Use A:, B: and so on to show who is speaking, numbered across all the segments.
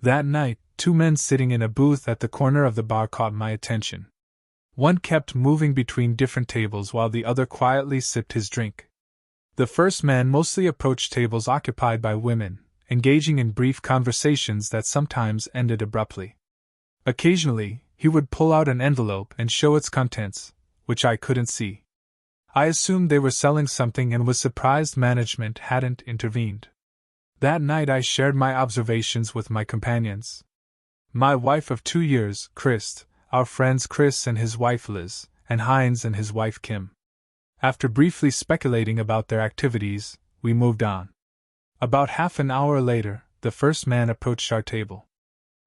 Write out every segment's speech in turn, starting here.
A: That night, two men sitting in a booth at the corner of the bar caught my attention. One kept moving between different tables while the other quietly sipped his drink. The first man mostly approached tables occupied by women, engaging in brief conversations that sometimes ended abruptly. Occasionally, he would pull out an envelope and show its contents, which I couldn't see. I assumed they were selling something and was surprised management hadn't intervened. That night I shared my observations with my companions. My wife of 2 years, Christ, our friends Chris and his wife Liz, and Heinz and his wife Kim. After briefly speculating about their activities, we moved on. About half an hour later, the first man approached our table.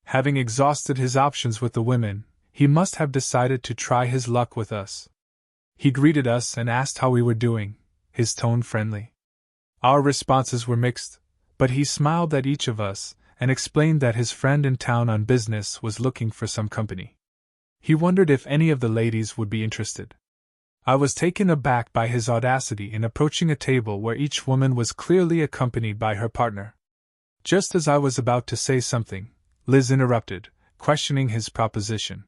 A: Having exhausted his options with the women, he must have decided to try his luck with us. He greeted us and asked how we were doing, his tone friendly. Our responses were mixed, but he smiled at each of us and explained that his friend in town on business was looking for some company. He wondered if any of the ladies would be interested. I was taken aback by his audacity in approaching a table where each woman was clearly accompanied by her partner. Just as I was about to say something, Liz interrupted, questioning his proposition.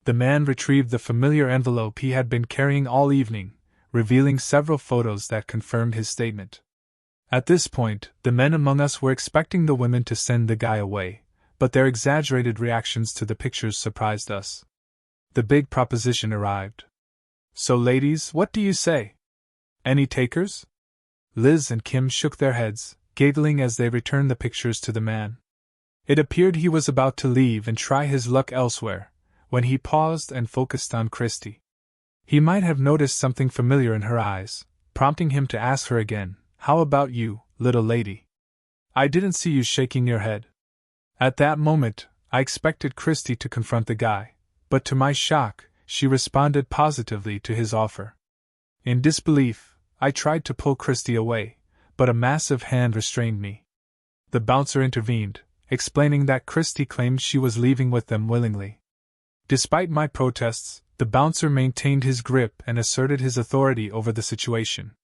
A: The man retrieved the familiar envelope he had been carrying all evening, revealing several photos that confirmed his statement. At this point, the men among us were expecting the women to send the guy away, but their exaggerated reactions to the pictures surprised us. The big proposition arrived. "So ladies, what do you say? Any takers?" Liz and Kim shook their heads, giggling as they returned the pictures to the man. It appeared he was about to leave and try his luck elsewhere, when he paused and focused on Christy. He might have noticed something familiar in her eyes, prompting him to ask her again, "How about you, little lady? I didn't see you shaking your head." At that moment, I expected Christy to confront the guy, but to my shock, she responded positively to his offer. In disbelief, I tried to pull Christy away, but a massive hand restrained me. The bouncer intervened, explaining that Christy claimed she was leaving with them willingly. Despite my protests, the bouncer maintained his grip and asserted his authority over the situation.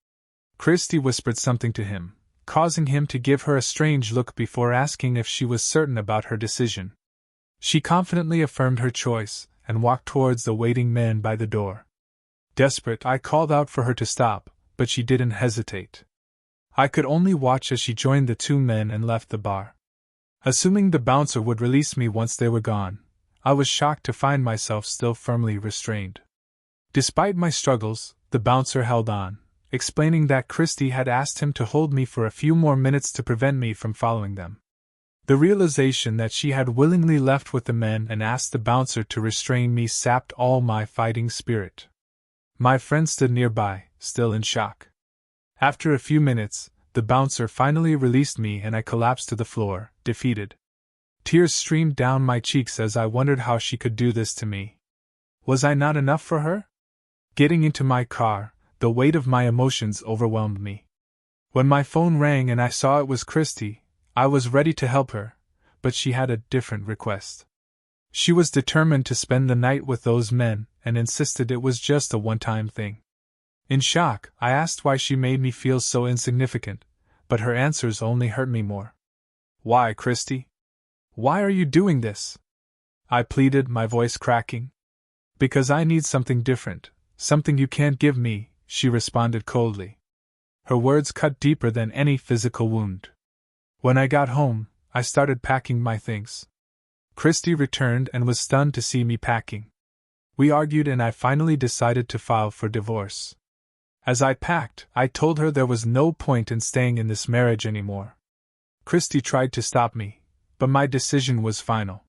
A: Christy whispered something to him, causing him to give her a strange look before asking if she was certain about her decision. She confidently affirmed her choice and walked towards the waiting men by the door. Desperate, I called out for her to stop, but she didn't hesitate. I could only watch as she joined the two men and left the bar. Assuming the bouncer would release me once they were gone, I was shocked to find myself still firmly restrained. Despite my struggles, the bouncer held on, explaining that Christy had asked him to hold me for a few more minutes to prevent me from following them. The realization that she had willingly left with the men and asked the bouncer to restrain me sapped all my fighting spirit. My friend stood nearby, still in shock. After a few minutes, the bouncer finally released me and I collapsed to the floor, defeated. Tears streamed down my cheeks as I wondered how she could do this to me. Was I not enough for her? Getting into my car, the weight of my emotions overwhelmed me. When my phone rang and I saw it was Christy, I was ready to help her, but she had a different request. She was determined to spend the night with those men and insisted it was just a one-time thing. In shock, I asked why she made me feel so insignificant, but her answers only hurt me more. "Why, Christy? Why are you doing this?" I pleaded, my voice cracking. "Because I need something different, something you can't give me," she responded coldly. Her words cut deeper than any physical wound. When I got home, I started packing my things. Christy returned and was stunned to see me packing. We argued and I finally decided to file for divorce. As I packed, I told her there was no point in staying in this marriage anymore. Christy tried to stop me, but my decision was final.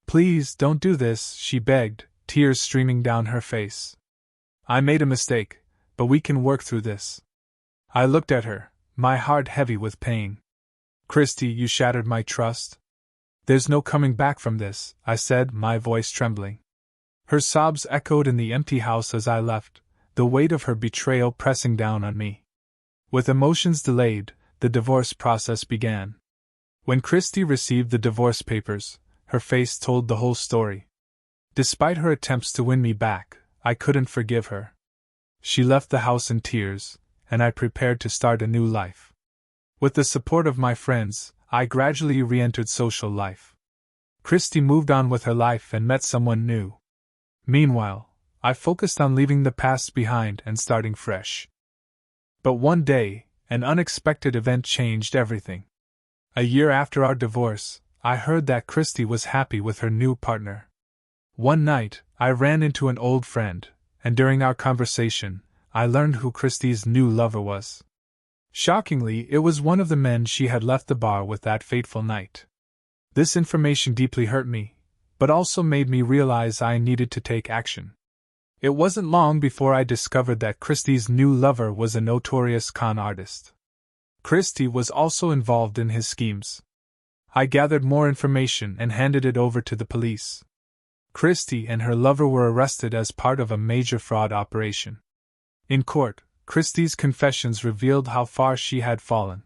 A: "Please don't do this," she begged, tears streaming down her face. "I made a mistake, but we can work through this." I looked at her, my heart heavy with pain. "Christy, you shattered my trust. There's no coming back from this," I said, my voice trembling. Her sobs echoed in the empty house as I left, the weight of her betrayal pressing down on me. With emotions delayed, the divorce process began. When Christy received the divorce papers, her face told the whole story. Despite her attempts to win me back, I couldn't forgive her. She left the house in tears, and I prepared to start a new life. With the support of my friends, I gradually re-entered social life. Christy moved on with her life and met someone new. Meanwhile, I focused on leaving the past behind and starting fresh. But one day, an unexpected event changed everything. A year after our divorce, I heard that Christy was happy with her new partner. One night, I ran into an old friend, and during our conversation, I learned who Christy's new lover was. Shockingly, it was one of the men she had left the bar with that fateful night. This information deeply hurt me, but also made me realize I needed to take action. It wasn't long before I discovered that Christy's new lover was a notorious con artist. Christy was also involved in his schemes. I gathered more information and handed it over to the police. Christy and her lover were arrested as part of a major fraud operation. In court, Christy's confessions revealed how far she had fallen.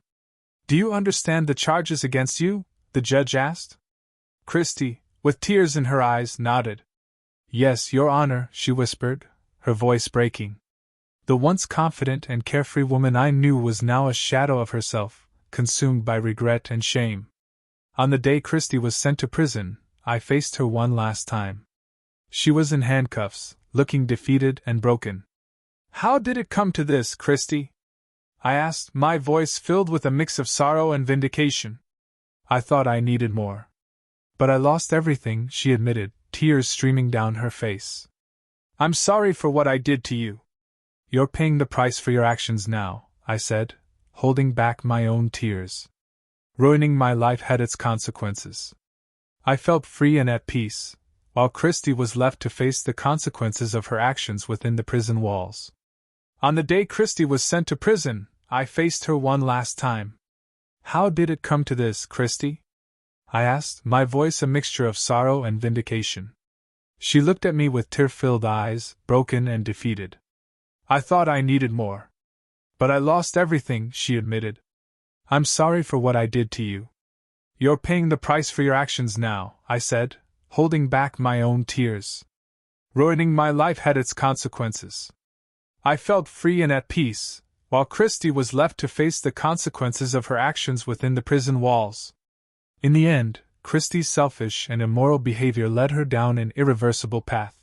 A: "Do you understand the charges against you?" the judge asked. Christy, with tears in her eyes, nodded. "Yes, Your Honor," she whispered, her voice breaking. The once confident and carefree woman I knew was now a shadow of herself, consumed by regret and shame. On the day Christy was sent to prison, I faced her one last time. She was in handcuffs, looking defeated and broken. "How did it come to this, Christy?" I asked, my voice filled with a mix of sorrow and vindication. "I thought I needed more. But I lost everything," she admitted, tears streaming down her face. "I'm sorry for what I did to you." "You're paying the price for your actions now," I said, holding back my own tears. "Ruining my life had its consequences." I felt free and at peace, while Christy was left to face the consequences of her actions within the prison walls. On the day Christy was sent to prison, I faced her one last time. "How did it come to this, Christy?" I asked, my voice a mixture of sorrow and vindication. She looked at me with tear-filled eyes, broken and defeated. "I thought I needed more. But I lost everything," she admitted. "I'm sorry for what I did to you." "You're paying the price for your actions now," I said, holding back my own tears. "Ruining my life had its consequences." I felt free and at peace, while Christy was left to face the consequences of her actions within the prison walls. In the end, Christy's selfish and immoral behavior led her down an irreversible path.